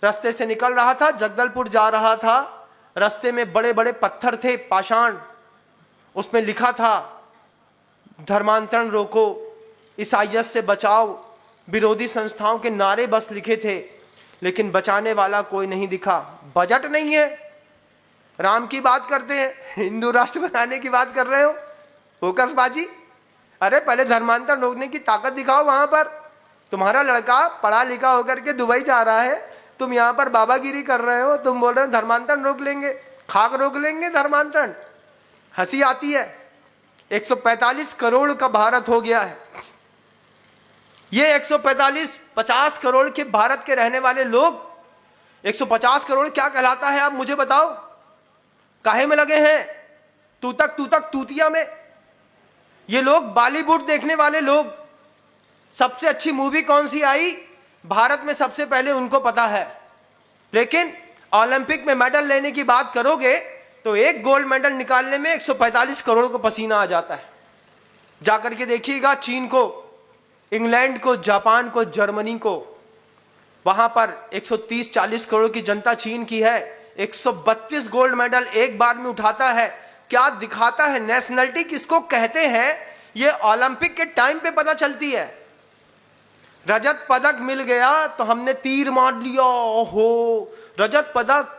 रास्ते से निकल रहा था, जगदलपुर जा रहा था। रास्ते में बड़े बड़े पत्थर थे, पाषाण, उसमें लिखा था धर्मांतरण रोको, ईसाइयत से बचाओ, विरोधी संस्थाओं के नारे बस लिखे थे, लेकिन बचाने वाला कोई नहीं दिखा। बजट नहीं है, राम की बात करते हैं, हिंदू राष्ट्र बनाने की बात कर रहे हो, फोकसबाजी। अरे पहले धर्मांतरण रोकने की ताकत दिखाओ। वहां पर तुम्हारा लड़का पढ़ा लिखा होकर के दुबई जा रहा है, तुम यहां पर बाबागिरी कर रहे हो, तुम बोल रहे हो धर्मांतरण रोक लेंगे, खाक रोक लेंगे धर्मांतरण। हंसी आती है। 145 करोड़ का भारत हो गया है। ये 145-50 करोड़ के भारत के रहने वाले लोग, 150 करोड़ क्या कहलाता है आप मुझे बताओ? काहे में लगे हैं? तू तक तूतिया में। ये लोग बॉलीवुड देखने वाले लोग, सबसे अच्छी मूवी कौन सी आई भारत में सबसे पहले उनको पता है, लेकिन ओलंपिक में मेडल लेने की बात करोगे तो एक गोल्ड मेडल निकालने में 145 करोड़ को पसीना आ जाता है। जाकर के देखिएगा चीन को, इंग्लैंड को, जापान को, जर्मनी को, वहां पर 130-40 करोड़ की जनता चीन की है, 132 गोल्ड मेडल एक बार में उठाता है। क्या दिखाता है? नेशनलिटी किसको कहते हैं ये ओलंपिक के टाइम पे पता चलती है। रजत पदक मिल गया तो हमने तीर मार लिया, ओहो रजत पदक।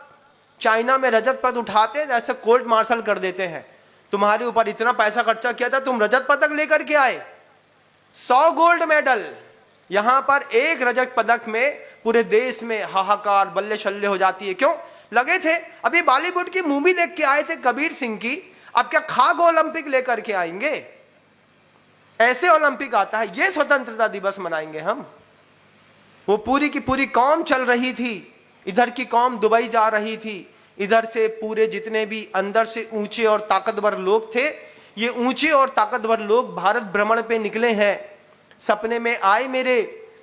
चाइना में रजत पदक उठाते जैसे कोर्ट मार्शल कर देते हैं, तुम्हारे ऊपर इतना पैसा खर्चा किया था, तुम रजत पदक लेकर के आए। 100 गोल्ड मेडल, यहां पर एक रजत पदक में पूरे देश में हाहाकार बल्ले शल्ले हो जाती है। क्यों? लगे थे। अभी बॉलीवुड की मूवी देख के आए थे कबीर सिंह की, अब क्या खाग ओलंपिक लेकर के आएंगे? ऐसे ओलंपिक आता है, ये स्वतंत्रता दिवस मनाएंगे हम। वो पूरी की पूरी कौम चल रही थी, इधर की कौम दुबई जा रही थी, इधर से पूरे जितने भी अंदर से ऊंचे और ताकतवर लोग थे, ये ऊंचे और ताकतवर लोग भारत भ्रमण पे निकले हैं। सपने में आए मेरे,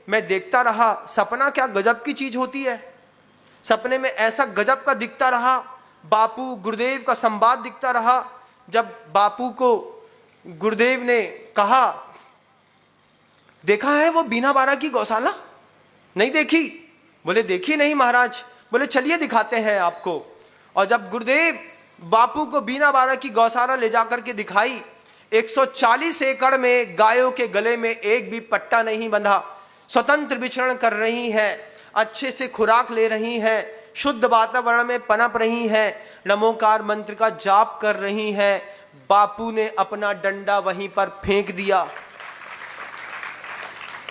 मैं देखता रहा। सपना क्या गजब की चीज होती है। सपने में ऐसा गजब का दिखता रहा, बापू गुरुदेव का संवाद दिखता रहा। जब बापू को गुरुदेव ने कहा, देखा है वो बीना बारा की गौशाला? नहीं देखी? बोले देखी नहीं महाराज। बोले चलिए दिखाते हैं आपको। और जब गुरुदेव बापू को बीना बारा की गौशाला ले जाकर के दिखाई, 140 एकड़ में गायों के गले में एक भी पट्टा नहीं बंधा, स्वतंत्र विचरण कर रही हैं, अच्छे से खुराक ले रही हैं, शुद्ध वातावरण में पनप रही हैं, नमोकार मंत्र का जाप कर रही हैं। बापू ने अपना डंडा वहीं पर फेंक दिया।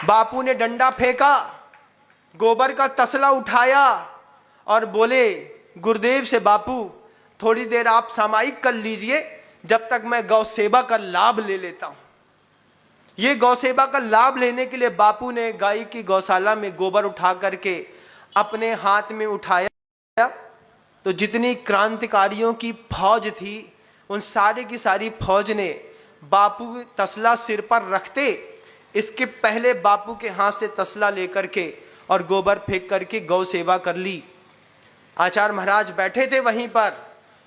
बापू ने डंडा फेंका, गोबर का तसला उठाया और बोले गुरुदेव से, बापू थोड़ी देर आप सामायिक कर लीजिए, जब तक मैं गौ सेवा का लाभ ले लेता हूं। ये गौ सेवा का लाभ लेने के लिए बापू ने गाय की गौशाला में गोबर उठा करके अपने हाथ में उठाया, तो जितनी क्रांतिकारियों की फौज थी उन सारे की सारी फौज ने बापू तसला सिर पर रखते, इसके पहले बापू के हाथ से तसला लेकर के और गोबर फेंक करके गौ सेवा कर ली। आचार्य महाराज बैठे थे वहीं पर,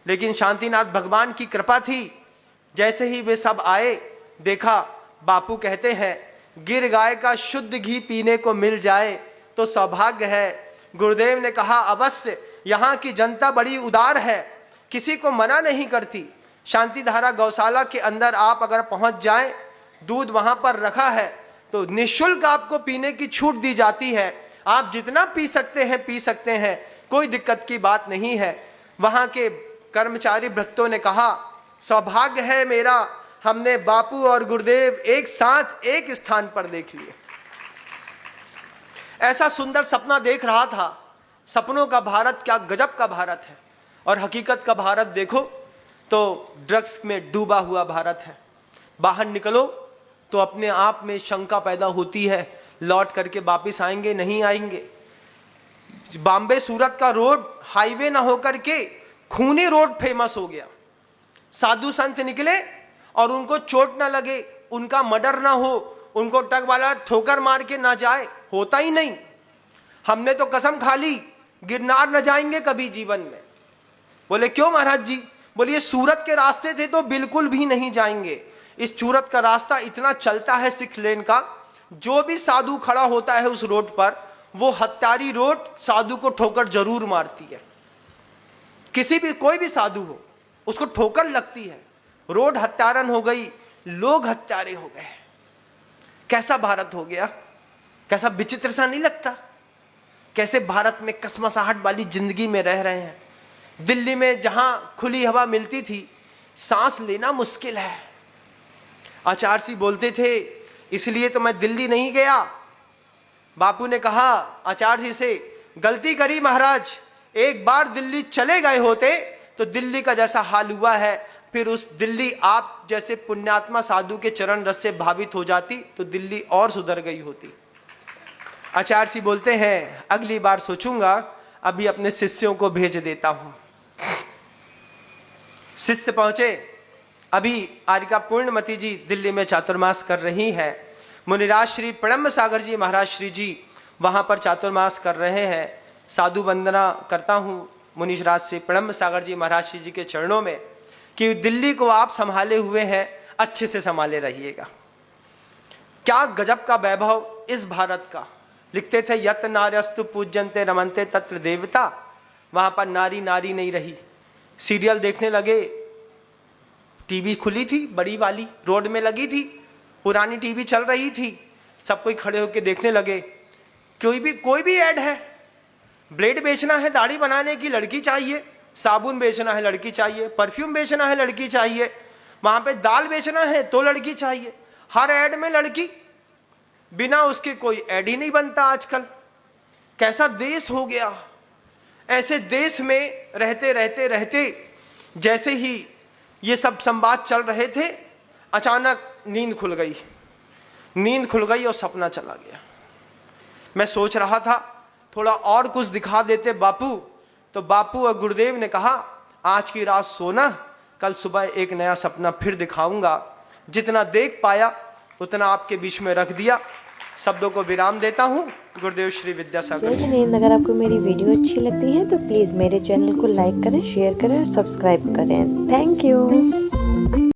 लेकिन शांतिनाथ भगवान की कृपा थी। जैसे ही वे सब आए, देखा बापू कहते हैं, गिर गाय का शुद्ध घी पीने को मिल जाए तो सौभाग्य है। गुरुदेव ने कहा, अवश्य, यहाँ की जनता बड़ी उदार है, किसी को मना नहीं करती। शांतिधारा गौशाला के अंदर आप अगर पहुंच जाएं, दूध वहां पर रखा है तो निःशुल्क आपको पीने की छूट दी जाती है। आप जितना पी सकते हैं, कोई दिक्कत की बात नहीं है। वहां के कर्मचारी भक्तों ने कहा, सौभाग्य है मेरा, हमने बापू और गुरुदेव एक साथ एक स्थान पर देख लिए। ऐसा सुंदर सपना देख रहा था। सपनों का भारत क्या गजब का भारत है, और हकीकत का भारत देखो तो ड्रग्स में डूबा हुआ भारत है। बाहर निकलो तो अपने आप में शंका पैदा होती है, लौट करके वापिस आएंगे नहीं आएंगे। बॉम्बे सूरत का रोड हाईवे ना होकर के खूनी रोड फेमस हो गया। साधु संत निकले और उनको चोट ना लगे, उनका मर्डर ना हो, उनको ट्रक वाला ठोकर मार के ना जाए, होता ही नहीं। हमने तो कसम खा ली गिरनार न जाएंगे कभी जीवन में। बोले क्यों महाराज जी? बोले ये सूरत के रास्ते थे तो बिल्कुल भी नहीं जाएंगे। इस सूरत का रास्ता इतना चलता है 6 लेन का, जो भी साधु खड़ा होता है उस रोड पर वो हत्यारी रोड साधु को ठोकर जरूर मारती है। किसी भी कोई भी साधु हो उसको ठोकर लगती है। रोड हत्यारन हो गई, लोग हत्यारे हो गए। कैसा भारत हो गया, कैसा विचित्र सा नहीं लगता? कैसे भारत में कसमसाहट वाली जिंदगी में रह रहे हैं। दिल्ली में जहां खुली हवा मिलती थी, सांस लेना मुश्किल है। आचार्य जी बोलते थे, इसलिए तो मैं दिल्ली नहीं गया। बापू ने कहा आचार्य जी से, गलती करी महाराज, एक बार दिल्ली चले गए होते तो दिल्ली का जैसा हाल हुआ है, फिर उस दिल्ली आप जैसे पुण्यात्मा साधु के चरण रस से भावित हो जाती तो दिल्ली और सुधर गई होती। आचार्य जी बोलते हैं, अगली बार सोचूंगा, अभी अपने शिष्यों को भेज देता हूं। शिष्य पहुंचे। अभी आर्यिका पूर्णमती जी दिल्ली में चातुर्मास कर रही है। मुनिराज श्री प्रणम्ब सागर जी महाराज श्री जी वहां पर चातुर्मास कर रहे हैं। साधु वंदना करता हूं मुनिराज श्री प्रणम्ब सागर जी महाराज श्री जी के चरणों में कि दिल्ली को आप संभाले हुए हैं, अच्छे से संभाले रहिएगा। क्या गजब का वैभव इस भारत का। लिखते थे, यत नार्यस्तु पूज्यन्ते रमन्ते तत्र देवता। वहां पर नारी नारी नहीं रही। सीरियल देखने लगे, टीवी खुली थी बड़ी वाली, रोड में लगी थी, पुरानी टीवी चल रही थी, सब कोई खड़े होकर देखने लगे। कोई भी ऐड है, ब्लेड बेचना है दाढ़ी बनाने की, लड़की चाहिए, साबुन बेचना है लड़की चाहिए, परफ्यूम बेचना है लड़की चाहिए, वहां पे दाल बेचना है तो लड़की चाहिए। हर ऐड में लड़की, बिना उसके कोई ऐड ही नहीं बनता आजकल। कैसा देश हो गया। ऐसे देश में रहते रहते रहते जैसे ही ये सब संवाद चल रहे थे, अचानक नींद खुल गई और सपना चला गया। मैं सोच रहा था थोड़ा और कुछ दिखा देते बापू, तो बापू और गुरुदेव ने कहा, आज की रात सोना, कल सुबह एक नया सपना फिर दिखाऊंगा। जितना देख पाया उतना आपके बीच में रख दिया। शब्दों को विराम देता हूँ। गुरुदेव श्री विद्यासागर जी। अगर आपको मेरी वीडियो अच्छी लगती है तो प्लीज़ मेरे चैनल को लाइक करें, शेयर करें और सब्सक्राइब करें। Thank you.